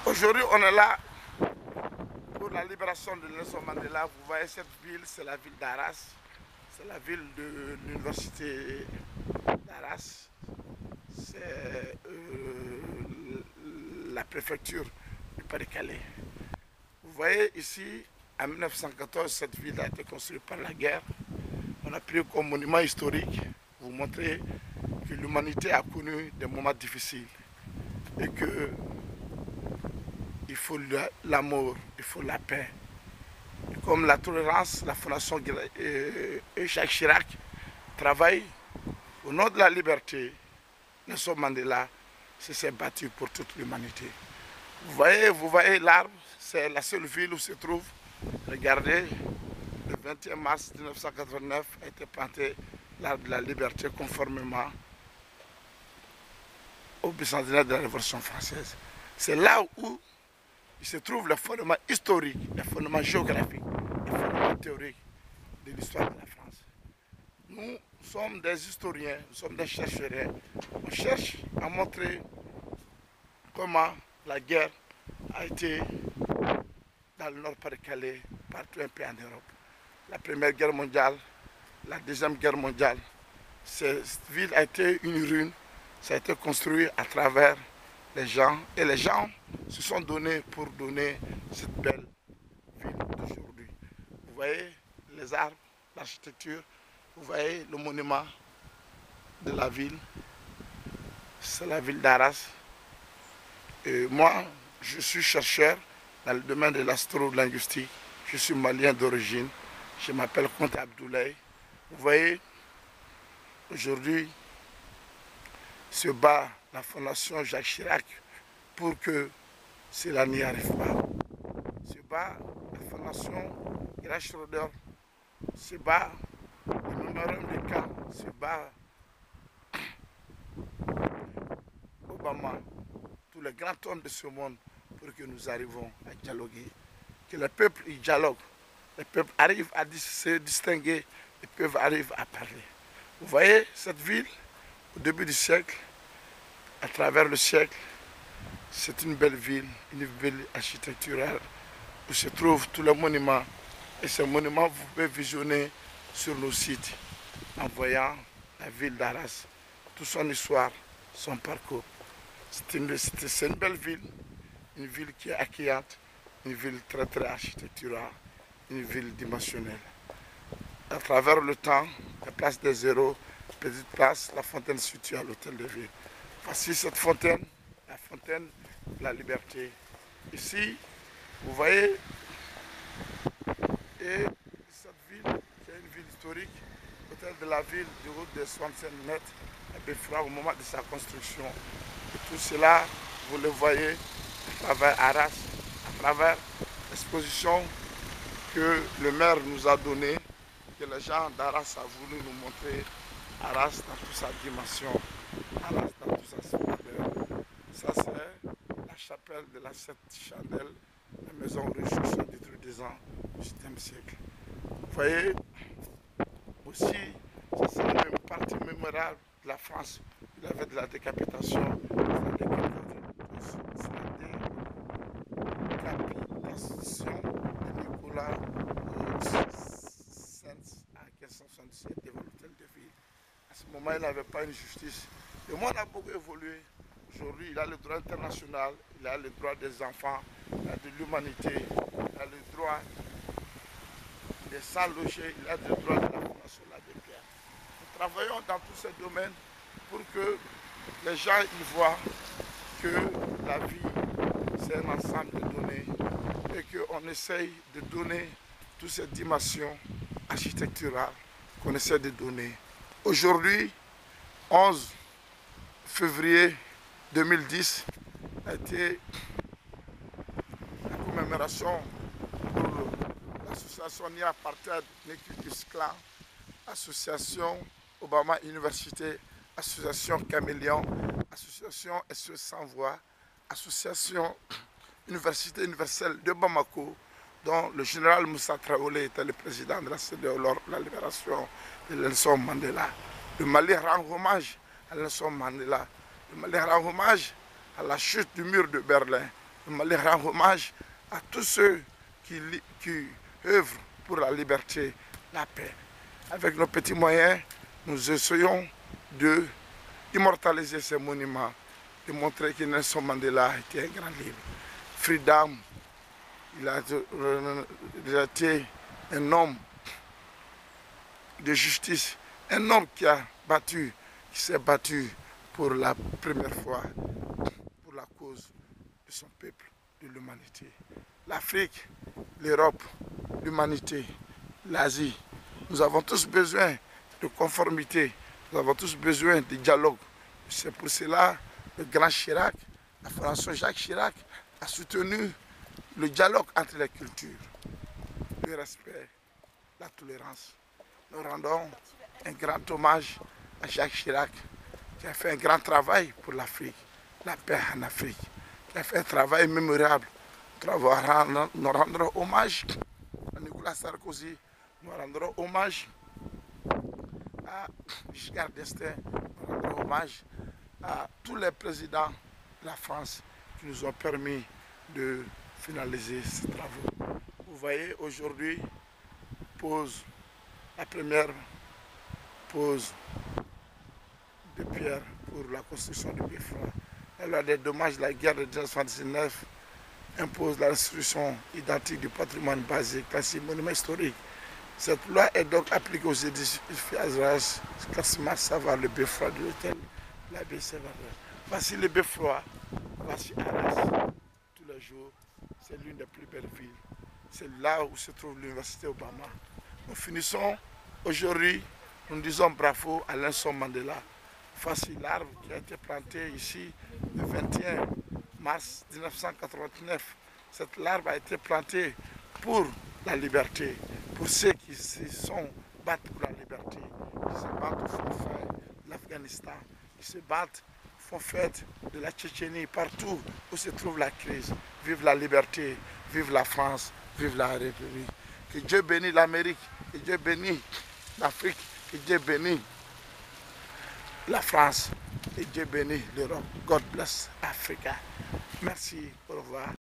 Aujourd'hui, on est là pour la libération de Nelson Mandela. Vous voyez cette ville, c'est la ville d'Arras. C'est la ville de l'université d'Arras. C'est la préfecture du Pas-de-Calais. Vous voyez ici, en 1914, cette ville a été construite par la guerre. On a pris comme monument historique, vous montrer que l'humanité a connu des moments difficiles et que il faut l'amour, il faut la paix. Et comme la tolérance, la Fondation Jacques Chirac travaille au nom de la liberté. Nelson Mandela s'est battu pour toute l'humanité. Vous voyez l'arbre, c'est la seule ville où se trouve. Regardez, le 21 mars 1989 a été planté l'arbre de la liberté conformément au bicentenaire de la Révolution française. C'est là où il se trouve le fondement historique, le fondement géographique, le fondement théorique de l'histoire de la France. Nous sommes des historiens, nous sommes des chercheurs. On cherche à montrer comment la guerre a été dans le Nord-Pas-de-Calais, partout un peu en Europe. La Première Guerre mondiale, la Deuxième Guerre mondiale, cette ville a été une ruine, ça a été construit à travers les gens, et les gens se sont donnés pour donner cette belle ville d'aujourd'hui. Vous voyez les arbres, l'architecture, vous voyez le monument de la ville, c'est la ville d'Arras. Et moi, je suis chercheur dans le domaine de l'astrolinguistique, je suis malien d'origine, je m'appelle Comte Abdoulaye. Vous voyez, aujourd'hui, se bat la Fondation Jacques Chirac pour que cela n'y arrive pas. Se bat la Fondation Gerhard Schröder, se bat le mémorandum de Caen, se bat Obama, tous les grands hommes de ce monde pour que nous arrivions à dialoguer. Que le peuple y dialogue, le peuple arrive à se distinguer, le peuple arrive à parler. Vous voyez cette ville, au début du siècle, à travers le siècle, c'est une belle ville architecturale où se trouvent tous les monuments. Et ces monuments, vous pouvez visionner sur nos sites en voyant la ville d'Arras, toute son histoire, son parcours. C'est une belle une ville qui est accueillante, une ville très très architecturale, une ville dimensionnelle. À travers le temps, la place des Zéros, petite place, la fontaine située à l'hôtel de ville. Voici cette fontaine, la fontaine de la liberté. Ici, vous voyez, et cette ville, qui est une ville historique, l'hôtel de la ville de route de 65 mètres, à Beffroi au moment de sa construction. Et tout cela, vous le voyez à travers Arras, à travers l'exposition que le maire nous a donnée, que les gens d'Arras ont voulu nous montrer Arras dans toute sa dimension, Arras dans toute sa splendeur. Ça, c'est la chapelle de la Sept Chandelles, la maison riche détruite des ans du 7e siècle. Vous voyez, aussi, c'est une partie mémorable de la France. Il avait de la décapitation, de Nicolas Sens en 1577 devant l'hôtel de ville. À ce moment, il n'avait pas une justice. Le monde a beaucoup évolué. Aujourd'hui, il a le droit international, il a le droit des enfants, il a de l'humanité, il a le droit des sans-logés, il a le droit de la formation de pierre. Nous travaillons dans tous ces domaines pour que les gens y voient que la vie, c'est un ensemble de données et qu'on essaye de donner toutes ces dimensions architecturales qu'on essaie de donner. Aujourd'hui, 11 février 2010, a été la commémoration pour l'association Ni Apartheid, Ni Ku Klux Klan, association Obama Université, association Caméléon, association SOS Sans Voix, association Université universelle de Bamako, dont le général Moussa Traoré était le président de la CEDEAO lors de la libération de Nelson Mandela. Le Mali rend hommage à Nelson Mandela. Le Mali rend hommage à la chute du mur de Berlin. Le Mali rend hommage à tous ceux qui œuvrent pour la liberté, la paix. Avec nos petits moyens, nous essayons de immortaliser ces monuments, de montrer que Nelson Mandela était un grand libre. Freedom, il a été un homme de justice, un homme qui s'est battu pour la première fois pour la cause de son peuple, de l'humanité. L'Afrique, l'Europe, l'humanité, l'Asie, nous avons tous besoin de conformité, nous avons tous besoin de dialogue. C'est pour cela que le grand Chirac, François Jacques Chirac, a soutenu le dialogue entre les cultures, le respect, la tolérance. Nous rendons un grand hommage à Jacques Chirac, qui a fait un grand travail pour l'Afrique, la paix en Afrique, qui a fait un travail mémorable. Nous rendrons hommage à Nicolas Sarkozy, nous rendrons hommage à Giscard d'Estaing, nous rendrons hommage à tous les présidents de la France qui nous ont permis de finaliser ces travaux. Vous voyez, aujourd'hui, la première pose de pierre pour la construction du Beffroi. La loi des dommages de la guerre de 1979 impose la restitution identique du patrimoine basique, classique, monument historique. Cette loi est donc appliquée aux édifices classement savoir le Beffroi de l'hôtel l'Abbé Sévère. Voici le Beffroi, voici Arras. Tous les jours, c'est l'une des plus belles villes. C'est là où se trouve l'université Obama. Nous finissons aujourd'hui, nous disons bravo à Nelson Mandela. Voici l'arbre qui a été planté ici le 21 mars 1989. Cette arbre a été plantée pour la liberté, pour ceux qui se battent pour la liberté, qui se battent au front de l'Afghanistan, qui se battent au fond de la Tchétchénie, partout où se trouve la crise. Vive la liberté, vive la France, vive la République. Que Dieu bénisse l'Amérique, que Dieu bénisse l'Afrique, que Dieu bénisse la France, et Dieu bénisse l'Europe. God bless Africa. Merci, au revoir.